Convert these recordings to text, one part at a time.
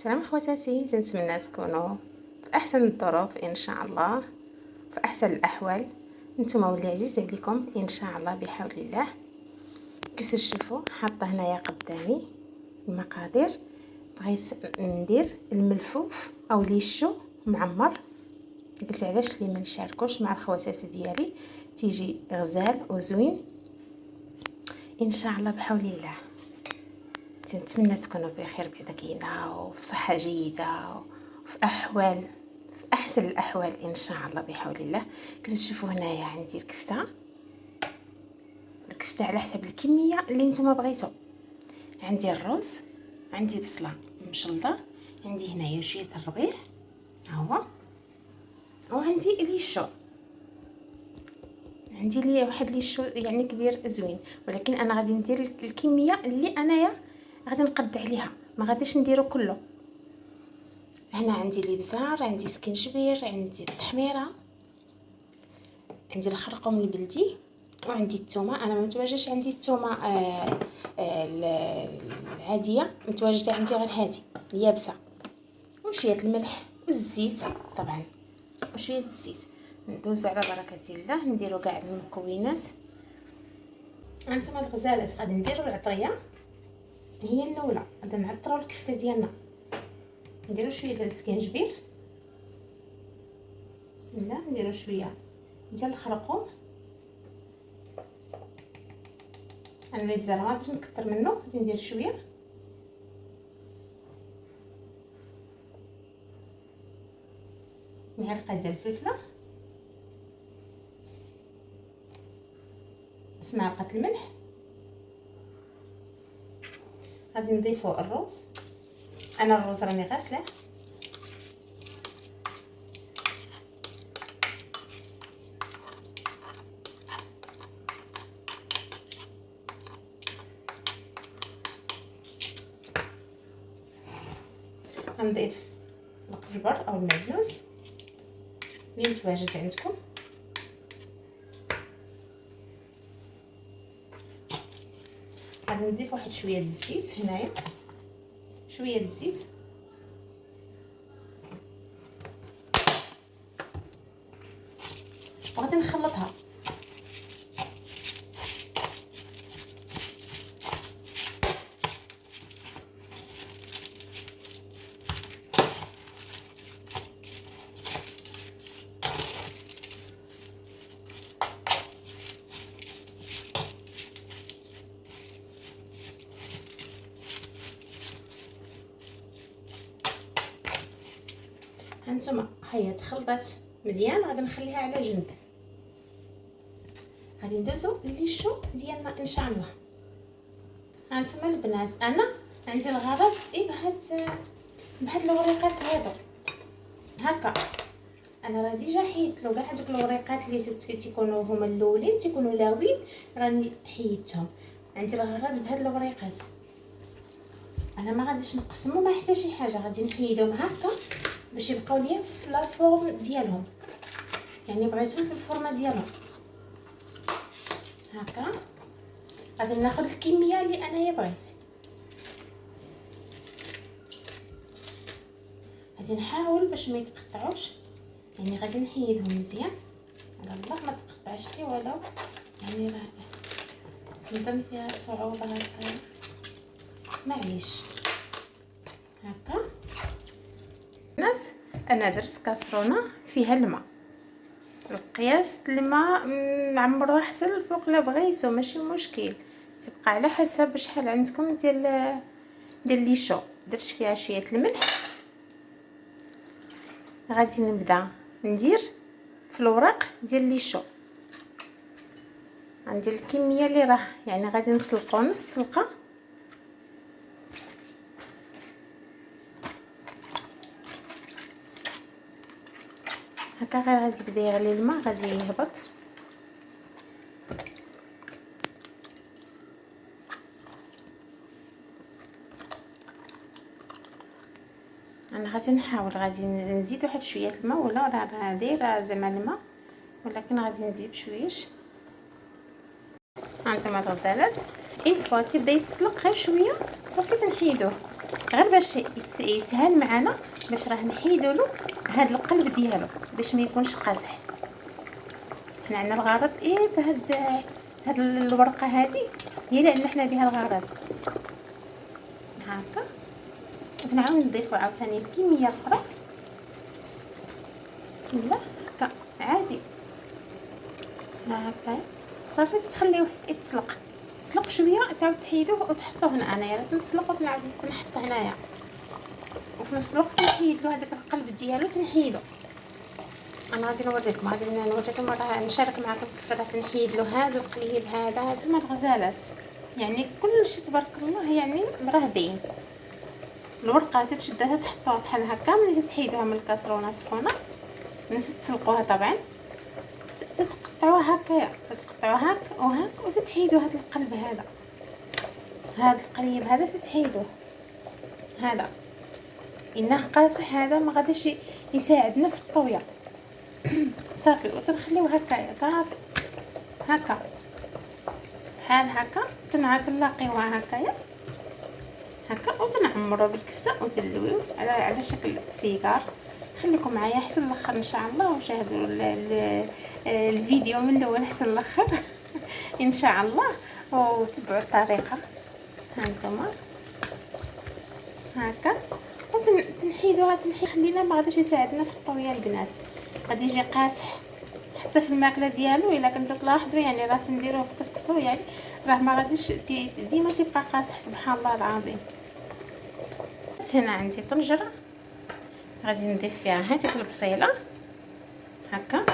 سلام خواتاتي، تنتمنى تكونوا في احسن الظروف ان شاء الله، في احسن الاحوال. نتوما واللي عزيز عليكم ان شاء الله بحول الله. كيف تشوفوا حاطه هنايا قدامي المقادير. بغيت ندير الملفوف او ليشو معمر. قلت علاش لي ما نشاركوش مع الخواتات ديالي، تيجي غزال وزوين ان شاء الله بحول الله. نتمنى تكونوا بخير بعدا كاينه وفي صحه جيده وفي في احسن الاحوال ان شاء الله بحول الله. كنتو تشوفوا هنايا عندي الكفته على حسب الكميه اللي نتوما بغيتو. عندي الرز، عندي بصله مشلضه، عندي هنايا شويه الربيع ها هو، وعندي ليشو. عندي لي واحد ليشو يعني كبير زوين، ولكن انا غادي ندير الكميه اللي انايا غادي نقد عليها، ما غاديش نديرو كله. هنا عندي الابزار، عندي سكنجبير، عندي التحميره، عندي الخرقوم البلدي، وعندي الثومه. انا ما متواجدش عندي الثومه العاديه، متواجده عندي غير هذه اليابسه، وشويه الملح والزيت طبعا، وشويه الزيت. ندوز على بركه الله نديرو كاع المكونات. هانتوما الغزالات غادي نديرو العطريه هي الاولى، غادي نعطروا الكفته ديالنا. نديرو شويه ديال السكنجبير، بسم الله. نديرو شويه ديال الخرقوم، انا الابزار ما غاديش نكثر منه، غادي ندير شويه. معلقه ديال الفلفله، نص معلقه الملح. غادي نضيفو الرز، انا الرز راني غاسله. غنضيف القزبر او المعدنوس اللي متواجد عندكم. غادي نضيف واحد شويه الزيت هنايا، شويه الزيت. وغادي نخلطها. هانتوما هي تخلطات مزيان، غادي نخليها على جنب. غادي ندوزو للشو ديالنا ان شاء الله. هانتوما البنات انا عندي الغرض بهاد الوريقات هادو هكا. انا راه ديجا حيدت له كاع هذوك الوريقات اللي تيكونوا هما الاولين تيكونوا لاوين، راني حيدتهم. عندي الغرض بهاد الوريقات، انا ما غاديش نقسمو ما حتى شي حاجه، غادي نحيدهم هكا باش يبقاو ليا في لا فورم ديالهم، يعني بغيتهم في الفورمه ديالهم هكا. غادي ناخذ الكميه اللي انايا بغيت. غادي نحاول باش ما يتقطعوش، يعني غادي نحيدهم مزيان على الله ما تقطعش لي ولو، يعني راه تنظن فيها صعوبه هكا معليش هكا. ناس انا درت كاسرونه فيها الماء، القياس الماء نعمروه حسن الفوق لا بغيتو ماشي مشكل، تبقى على حسب شحال عندكم ديال ليشو. درت فيها شويه الملح. غادي نبدا ندير في الوراق ديال ليشو. عندي الكميه اللي راه يعني غادي نسلقو نص سلقه. هكا غير غادي يبدا يغلي الماء، غادي يهبط. انا غادي نحاول غادي نزيد واحد شويه الماء، ولا راه دايره زعما الماء، ولكن غادي نزيد شويش. هانتوما الغزالات اين فوا تيبدا يتسلق غير شويه صافي تنحيدوه. غير باش يسهل معنا، باش راه نحيدو له هاد القلب ديالو باش ما يكونش قاصح. حنا عندنا الغرض بهاد الورقه هذه هي اللي عندنا حنا بها الغرض. هكا ونعاود نضيفو عاوتاني الكميه الاخرى. بسم الله. هكا عادي هكا صافي. تخليوه يتسلق شويه، تعاود تحيدوه وتحطوه هنا. انايا تنسلق وتنعاود نحطه هنايا، وفي نفس الوقت نحيد له هذاك القلب ديالو تنحيدو. انا غادي نوريكم راه نشارك معكم كيف راه تنحيد له هذا القليب. هذا ما الغزالات يعني كلشي تبارك الله يعني راه باين. الورقه تشدها تحطوها بحال هكا، ملي تحيدوها من الكاسرونه سخونه، ملي تسلقوها طبعا تقطعوها هكايا، تقطعوها هكا وهاك وتتحيدوا هذا القلب هذا القليب هذا تتحيدوه. هذا انه قاصح، هذا ما غاديش يساعدنا في الطويه. صافي وتنخليوه هكايا صافي هكا بحال هكا. تنلاقيوها هكايا هكا وتنعمروا بالكفته وتلويو على شكل سيجار. خليكم معايا حتى الاخر ان شاء الله، وشاهدوا الفيديو من الاول حتى الاخر ان شاء الله، وتبعوا الطريقه. هانتوما هكا وتنحيدوها. خلينا ما غاديش يساعدنا في الطويه البنات، غادي يجي قاصح حتى في الماكله ديالو. الا كنتو تلاحظوا يعني راه تنديروه في كسكسو، يعني راه ما غاديش ديما تبقى قاصح. سبحان الله العظيم. هنا عندي طنجره غادي نضيف فيها هذيك البصيله هكا.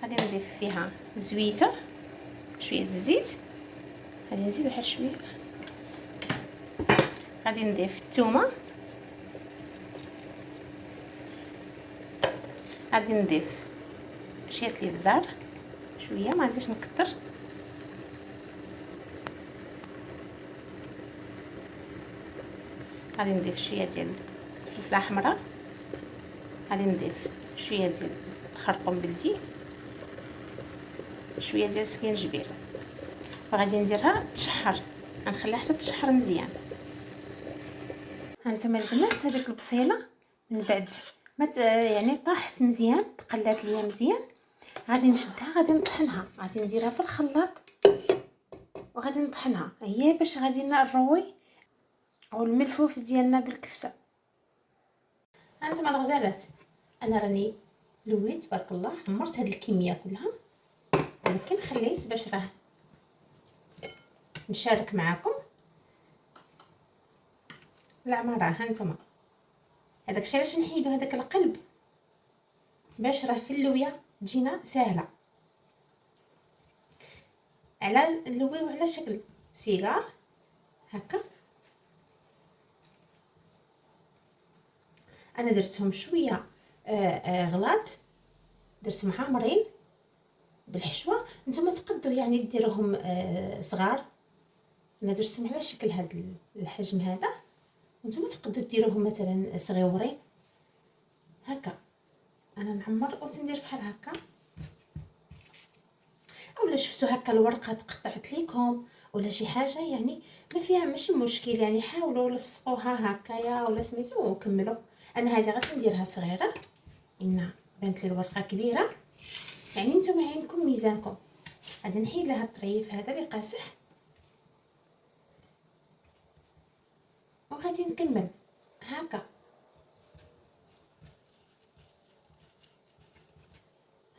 غادي نضيف فيها زويته، شويه الزيت، غادي نزيد واحد شويه. غادي نضيف الثومه، غادي نضيف شويه الابزار، شويه ما غاديش نكتر. غادي نضيف شويه ديال الفلفله حمراء، غادي نضيف شويه ديال الخرقوم بلدي، شويه ديال السكينجبير، وغادي نديرها تشحر. غنخليها حتى تشحر مزيان. هانتوما البنات هذيك البصيله من بعد ما يعني طاحت مزيان، تقلات ليا مزيان، غادي نشدها غادي نطحنها. غادي نديرها في الخلاط وغادي نطحنها، هي باش غادي نروي او الملفوف ديالنا بالكفته. هانتوما الغزالات انا راني لويت تبارك الله، عمرت هاد الكميه كلها، ولكن خليت باش راه نشارك معكم العماره. هانتوما هذاك الشيء علاش نحيدو هذاك القلب، باش راه في اللويه تجينا سهله. على نلويو على شكل سيجار هكا. انا درتهم شويه غلاط، درتهم عامرين بالحشوه. نتوما تقدروا يعني ديروهم صغار، انا درتهم على شكل هذا الحجم هذا، نتوما تقدروا ديروهم مثلا صغيورين هكا. انا نعمر وتندير بحال هكا، اولا شفتوا هكا الورقه تقطعت ليكم ولا شي حاجه يعني ما فيها ماشي مشكل، يعني حاولوا لصقوها هكايا ولا سميتو وكملوا. انا هذه غادي نديرها صغيره، ان بانت لي الورقه كبيره يعني نتوما عينكم ميزانكم. غادي نحيد لها الطريف هذا اللي قاصح وغادي نكمل هكا.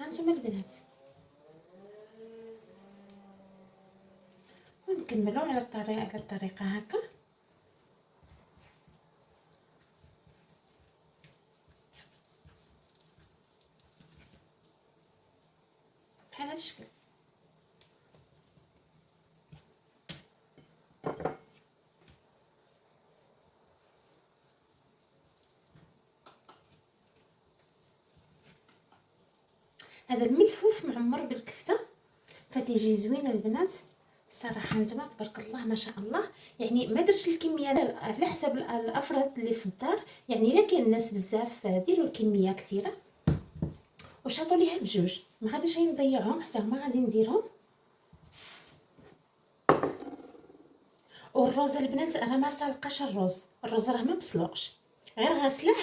هانتوما البنات ونكملوا على الطريقه هكا. بحال هذا الشكل. هذا الملفوف معمر بالكفته فتيجي زوينه البنات الصراحه. نتوما تبارك الله ما شاء الله، يعني ما درتش الكميه على حسب الافراد اللي في الدار، يعني الا كاين الناس بزاف ديروا الكميه كثيره وشاطوا ليها بجوج، ما غاديش نضيعهم حتى هما غادي نديرهم. والرز البنات انا ما سالقاش الرز، الرز راه ما مسلوقش، غير غاسلاه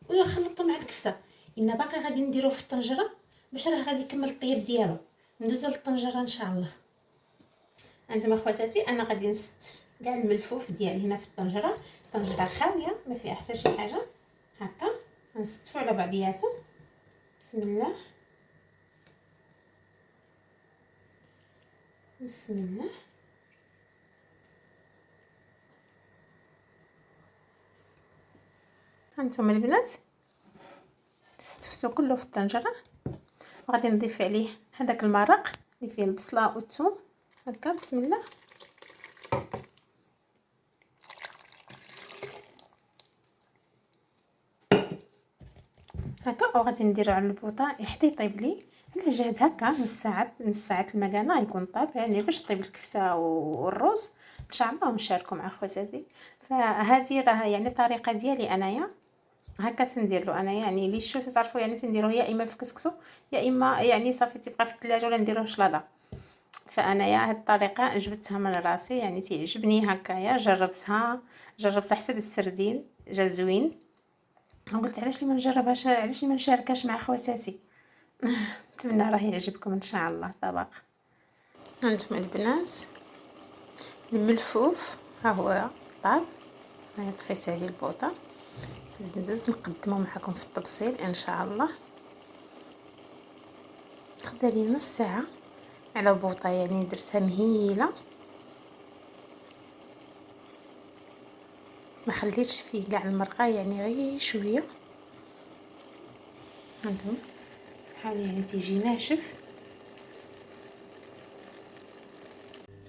وخلطته مع الكفته. إن باقي غادي نديروه في الطنجره باش راه غادي يكمل الطياب ديالو. ندوزو للطنجره ان شاء الله. انتما خواتاتي انا غادي نستف كاع الملفوف ديالي هنا في الطنجره. الطنجره خاويه ما فيها حتى شي حاجه. هكا غنستفو على بعضياتو. بسم الله بسم الله. هانتوما البنات استفتو كله في الطنجره، وغادي نضيف عليه هذاك المرق اللي فيه البصله والثوم. هكا بسم الله. هكا وغادي نديرو على البوطه حتى يطيب لي. على جهد هكا نص ساعه المكانه يكون طاب، يعني باش طيب الكفته والرز ان شاء الله ونشاركو مع خواتاتي. فهذه راه يعني الطريقه ديالي انايا، هكا تندير له انا. يعني لي شو تعرفوا يعني تنديروه يا اما في كسكسو يا اما يعني صافي تبقى في الثلاجه ولا نديروه شلاضه. فانايا هاد الطريقه جبتها من راسي، يعني تعجبني هكايا. جربتها حسب السردين جا زوين، وقلت علاش لي ما نجربهاش، علاش لي ما نشاركهاش مع خواتاتي. نتمنى راه يعجبكم ان شاء الله الطبق. هانتوما البنات الملفوف ها هو طاب. هاي طفيت عليه البوطه، ندوز نقدمو معكم في التبصيل ان شاء الله. خدا لي نص ساعه على بوطه، يعني درتها مهيله، ما خليتش فيه كاع المرقه، يعني غير شويه. هانتوما بحال يعني تيجي ناشف.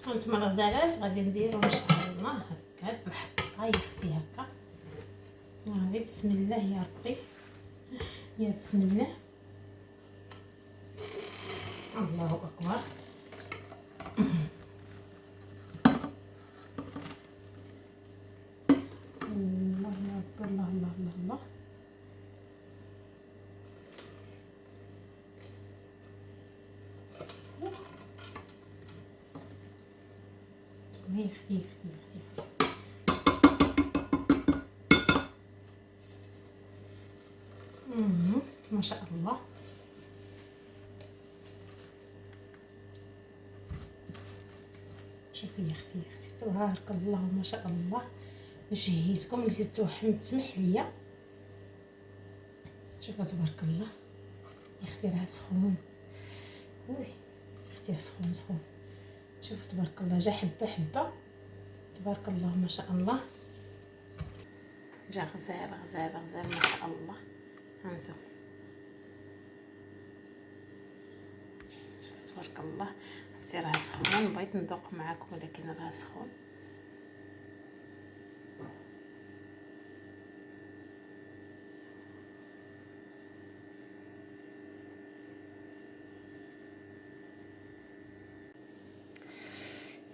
هانتوما الغزالات غادي نديرو ان شاء الله هكا الحطه يا اختي هكا. غير بسم الله يا ربي، يا بسم الله. الله اكبر. الله اكبر، الله الله الله الله. هي اختي اختي اختي اختي. ما شاء الله. شوفي يا اختي يا اختي تبارك الله ما شاء الله. جهيتكم اللي تتوحم تسمح ليا. شوفوا تبارك الله يا اختي راه سخون. وي اختي سخون سخون. شوفوا تبارك الله جا حبه حبه. تبارك الله ما شاء الله. جا غزال غزال غزال ما شاء الله. هانتو شوفوا تبارك الله. حبسي راه سخون، بغيت ندوق معاكم ولكن راه سخون.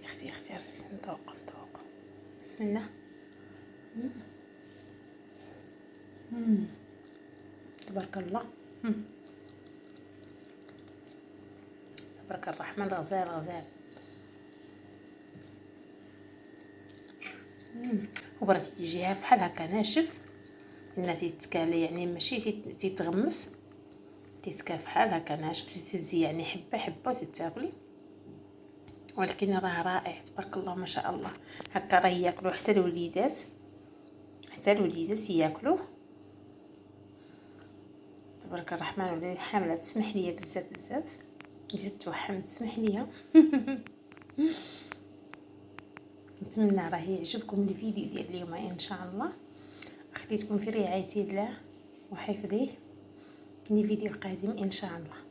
يا اختي ريت ندوق. بسم الله. تبارك الله. تبارك الرحمن. غزال غزال. وبراتي تيجيها بحال هكا ناشف، إلا تيتكالى يعني ماشي تيتغمس، تيتكا بحال هكا ناشف، تهزي يعني حبه حبه وتتاكلي. ولكن راه رائع تبارك الله ما شاء الله. هكا راه ياكلوه حتى الوليدات، حتى الوليدات ياكلوه. تبارك الرحمن. ولا حامله تسمح ليا بزاف بزاف، جيت توحم تسمح ليا. نتمنى راه يعجبكم الفيديو ديال اليوم ان شاء الله. خليتكم في رعايه الله وحفظه، لفيديو قادم ان شاء الله.